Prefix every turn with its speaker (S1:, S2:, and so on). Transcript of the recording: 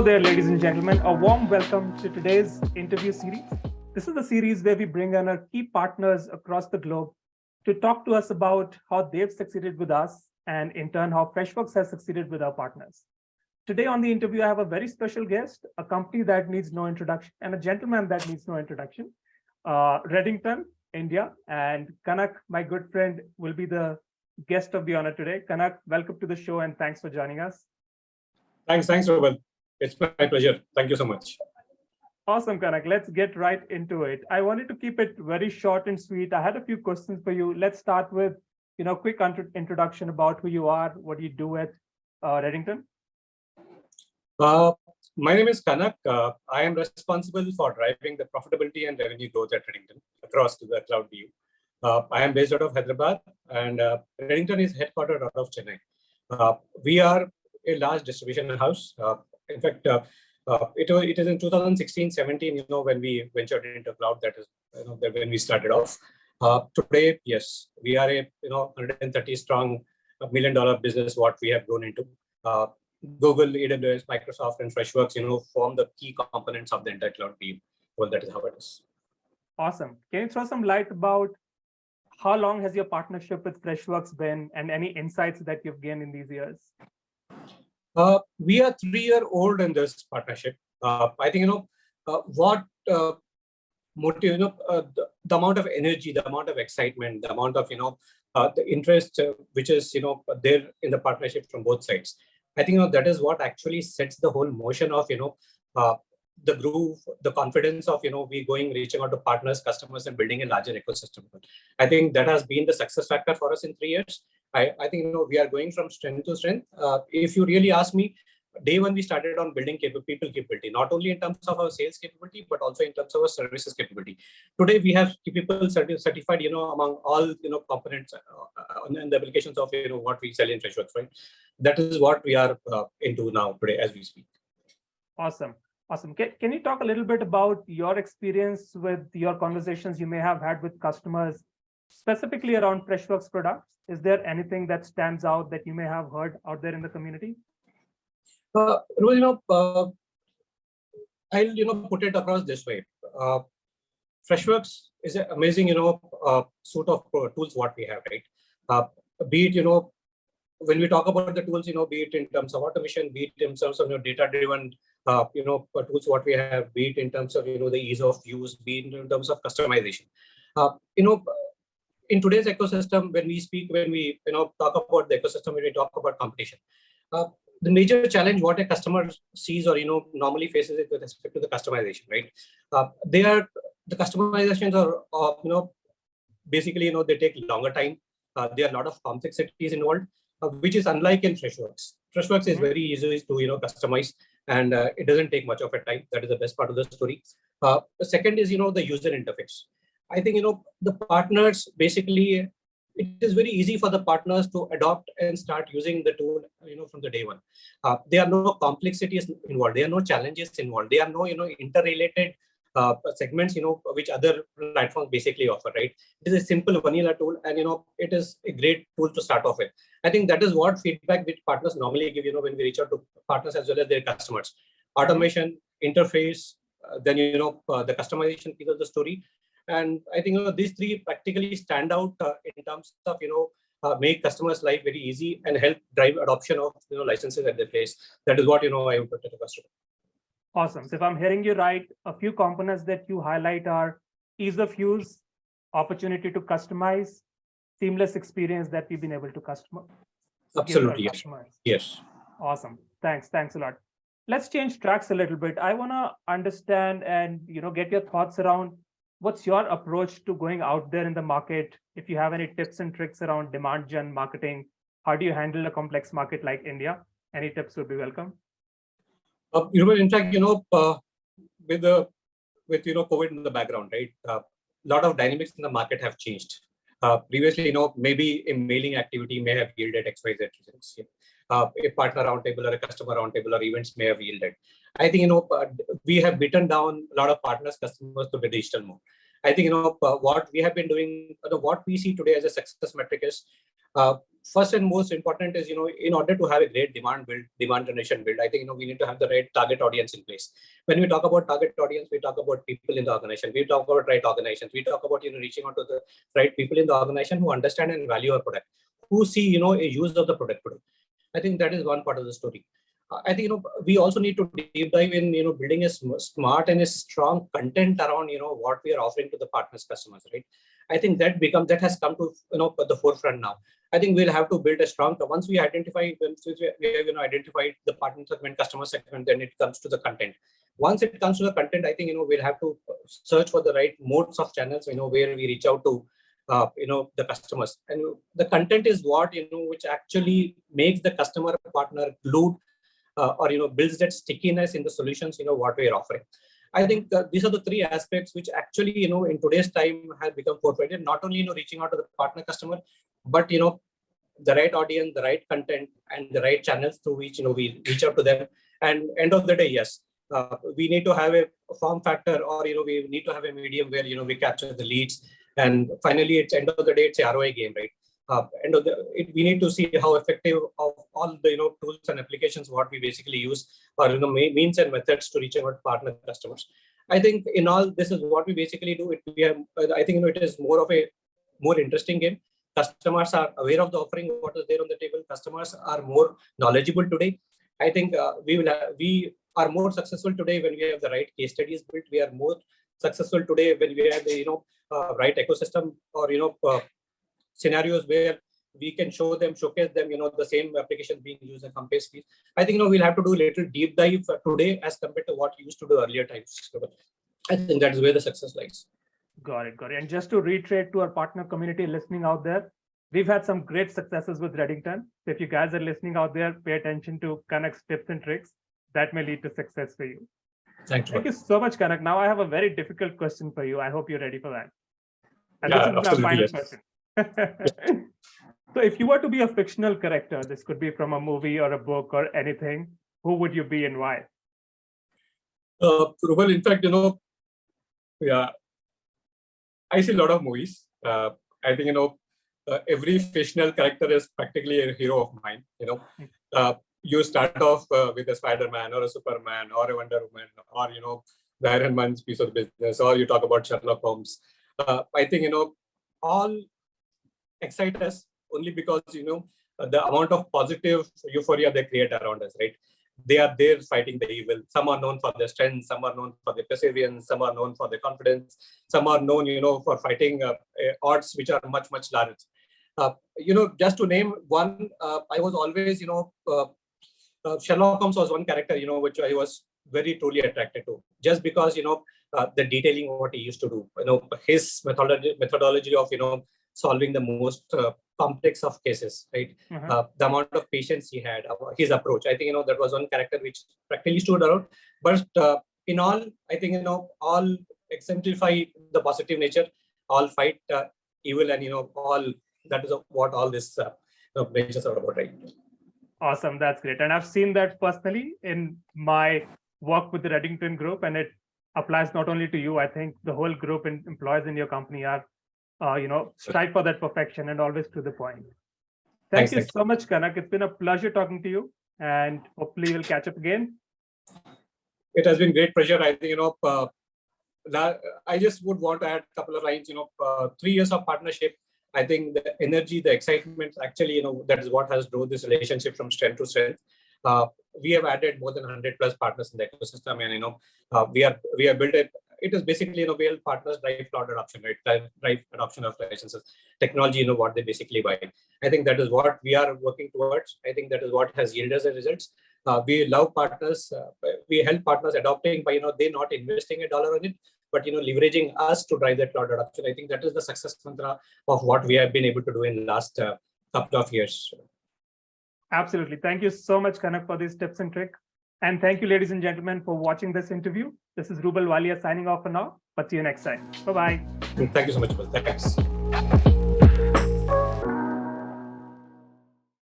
S1: there, ladies and gentlemen. A warm welcome to today's interview series. This is the series where we bring on our key partners across the globe to talk to us about how they've succeeded with us and in turn, how Freshworks has succeeded with our partners. Today on the interview, I have a very special guest, a company that needs no introduction and a gentleman that needs no introduction, Redington, India. And Kanak, my good friend, will be the guest of the honor today. Kanak, welcome to the show and thanks for joining us.
S2: Thanks, Robert. It's my pleasure. Thank you so much.
S1: Awesome, Kanak. Let's get right into it. I wanted to keep it very short and sweet. I had a few questions for you. Let's start with, quick introduction about who you are, what you do at Redington.
S2: My name is Kanak. I am responsible for driving the profitability and revenue growth at Redington across to the cloud view. I am based out of Hyderabad, and Redington is headquartered out of Chennai. We are a large distribution house. In fact, it is in 2016-17, when we ventured into cloud. That is, when we started off. Today, yes, we are a 130 strong $1 million business. What we have grown into. Google, AWS, Microsoft, and Freshworks, form the key components of the entire cloud team. Well, that is how it is.
S1: Awesome. Can you throw some light about how long has your partnership with Freshworks been, and any insights that you've gained in these years?
S2: We are 3-year-old in this partnership. I think what motive, the amount of energy, the amount of excitement, the amount of the interest which is there in the partnership from both sides. I think that is what actually sets the whole motion of the groove, the confidence of we reaching out to partners, customers, and building a larger ecosystem. I think that has been the success factor for us in 3 years. I think we are going from strength to strength. If you really ask me, day one we started on building people capability, not only in terms of our sales capability, but also in terms of our services capability. Today we have people certified, among all components and the applications of what we sell in Freshworks, right? That is what we are into now today as we speak.
S1: Awesome. Can you talk a little bit about your experience with your conversations you may have had with customers, specifically around Freshworks products? Is there anything that stands out that you may have heard out there in the community?
S2: I'll put it across this way. Freshworks is an amazing suite of tools what we have, right? Be it when we talk about the tools, be it in terms of automation, be it in terms of data-driven tools what we have, be it in terms of the ease of use, be it in terms of customization. In today's ecosystem, when we talk about the ecosystem, when we talk about competition, the major challenge what a customer sees or normally faces it with respect to the customization, right? The customizations are basically they take longer time. There are a lot of complexities involved, which is unlike in Freshworks. Freshworks is very easy to customize, and it doesn't take much of a time. That is the best part of the story. The second is the user interface. I think the partners basically, it is very easy for the partners to adopt and start using the tool from the day one. There are no complexities involved. There are no challenges involved. There are no interrelated segments which other platforms basically offer, right? It is a simple vanilla tool, and it is a great tool to start off with. I think that is what feedback which partners normally give when we reach out to partners as well as their customers. Automation, interface, then the customization piece of the story. And I think these three practically stand out in terms of make customers' life very easy and help drive adoption of licenses at their place. That is what I would put to the customer.
S1: Awesome. So if I'm hearing you right, a few components that you highlight are ease of use, opportunity to customize, seamless experience that we've been able to customize.
S2: Absolutely, yes. Yes.
S1: Awesome. Thanks a lot. Let's change tracks a little bit. I want to understand and get your thoughts around what's your approach to going out there in the market. If you have any tips and tricks around demand gen marketing, how do you handle a complex market like India? Any tips would be welcome.
S2: In fact, with COVID in the background, right? A lot of dynamics in the market have changed. Previously, maybe a mailing activity may have yielded XYZ results. A partner roundtable or a customer roundtable or events may have yielded. I think we have beaten down a lot of partners, customers to the digital mode. I think what we have been doing, what we see today as a success metric is first and most important is, in order to have a great demand generation build, I think, we need to have the right target audience in place. When we talk about target audience, we talk about people in the organization. We talk about right organizations. We talk about, reaching out to the right people in the organization who understand and value our product, who see, a use of the product today. I think that is one part of the story. I think, we also need to deep dive in, building a smart and a strong content around, what we are offering to the partners, customers, right? I think that has come to, the forefront now. I think we'll have to build a strong, once we identify, we have, identified the partner segment, customer segment, then it comes to the content. Once it comes to the content, I think, we'll have to search for the right modes of channels, where we reach out to, the customers. And the content is what, which actually makes the customer partner glued, or, builds that stickiness in the solutions, what we are offering. I think these are the three aspects which actually, in today's time have become forefront. Not only, reaching out to the partner customer, but, the right audience, the right content, and the right channels through which, we reach out to them. And end of the day, yes, we need to have a form factor, or, we need to have a medium where, we capture the leads. And finally, it's end of the day, it's a ROI game, right? We need to see how effective of all the tools and applications what we basically use, or means and methods to reach our partner customers. I think in all this is what we basically do. I think it is more of a more interesting game. Customers are aware of the offering, what is there on the table. Customers are more knowledgeable today. I think we are more successful today when we have the right case studies built. We are more successful today when we have the right ecosystem, or scenarios where we can showcase them, the same application being used in some space. I think, we'll have to do a little deep dive today as compared to what we used to do earlier times. I think that's where the success lies.
S1: Got it. And just to reiterate to our partner community listening out there, we've had some great successes with Redington. So if you guys are listening out there, pay attention to Kanak's tips and tricks that may lead to success for you.
S2: Thank
S1: you so much, Kanak. Now I have a very difficult question for you. I hope you're ready for that. And
S2: yeah,
S1: this is my final question. So if you were to be a fictional character, this could be from a movie or a book or anything, who would you be and why?
S2: Well, in fact, yeah, I see a lot of movies. I think, every fictional character is practically a hero of mine. You start off with a Spider-Man or a Superman or a Wonder Woman, or, the Iron Man's piece of business, or you talk about Sherlock Holmes. I think, all excite us only because, the amount of positive euphoria they create around us, right? They are there fighting the evil. Some are known for their strength, some are known for their perseverance, some are known for their confidence, some are known, for fighting odds which are much, much larger. Just to name one, I was always, Sherlock Holmes was one character, which I was very truly attracted to, just because, the detailing of what he used to do, his methodology of, solving the most complex of cases, right? The amount of patience he had, his approach. I think, that was one character which practically stood out. But in all, I think, all exemplify the positive nature, all fight evil, and, all that is what all this natures are about, right?
S1: Awesome. That's great. And I've seen that personally in my work with the Redington group, and it applies not only to you. I think the whole group and employees in your company are, strive for that perfection and always to the point. Thank you so much, Kanak. It's been a pleasure talking to you, and hopefully we'll catch up again.
S2: It has been great pleasure. I think, I just would want to add a couple of lines, 3 years of partnership. I think the energy, the excitement, actually, that is what has grown this relationship from strength to strength. We have added more than 100 plus partners in the ecosystem, and we have built it. It is basically, we help partners drive cloud adoption, right? Drive adoption of licenses, technology, what they basically buy. I think that is what we are working towards. I think that is what has yielded us the results. We love partners. We help partners adopting by, they not investing $1 on it, but, leveraging us to drive that cloud adoption. I think that is the success mantra of what we have been able to do in the last couple of years.
S1: Absolutely. Thank you so much, Kanak, for these tips and tricks. And thank you, ladies and gentlemen, for watching this interview. This is Rubal Walia signing off for now, but see you next time. Bye-bye.
S2: Thank you so much, Bill. Thanks.